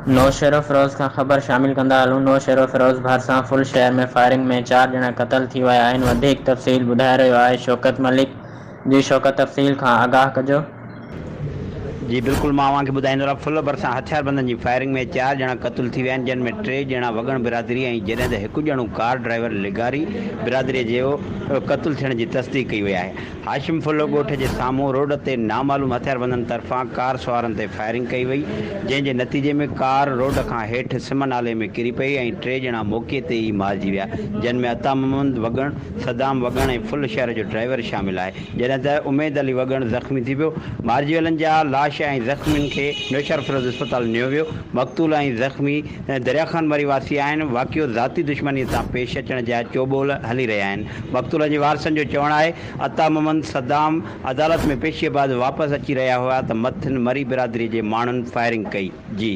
नौशेरो फिरोज़ खां ख़बर शामिल कंदा हलूं। नौशेरो फिरोज़ भरिसां फुल शहर में फायरिंग में 4 ॼणा क़तल थी विया आहिनि। वधीक तफ़सील ॿुधाए रहियो आहे शौकत मलिक। जी शौकत, तफ़सील खां आगाह कजो। जी बिल्कुल, मां अव्हांखे ॿुधाईंदो रहां। फुल भरिसां हथियारबंदनि जी फायरिंग में 4 ॼणा क़तल थी विया आहिनि, जिन में 3 ॼणा वॻण बिरादरी ऐं जॾहिं त हिकु ॼणो कार ड्राइवर लिगारी बिरादरीअ जो क़तल थियण जी तस्दीक कई वई आहे। हाशिम फुल ॻोठ जे साम्हूं रोड ते नामालूम हथियारबंदनि तरफ़ां कार सवारनि ते फायरिंग कई वई, जंहिं जे नतीजे में कार रोड खां हेठि सिम नाले में किरी पई ऐं 3 ॼणा मौक़े ते ई मारिजी विया, जिन में अता मोहम्मद वॻण, सदाम वॻण ऐं फुल शहर जो ड्राइवर शामिल आहे, जॾहिं त उमेद अली वॻण ज़ख़्मी थी पियो। मारिजी वियलनि जा लाश ऐं ज़ख़्मियुनि खे नौशेरो फिरोज़ अस्पताल नियो वियो। मक़तूल ऐं ज़ख़्मी दरियाखान मरी वासी आहिनि। वाक़ियो ज़ाती दुश्मनीअ तां पेश अचण जा चोॿोल हली रहिया आहिनि। मक़तूल जे वारसनि जो चवणु आहे अता मोहम्मद सदाम अदालत में पेशीअ बाद वापसि अची रहिया हुआ त मथियुनि मरी बिरादरीअ जे माण्हुनि फायरिंग कई। जी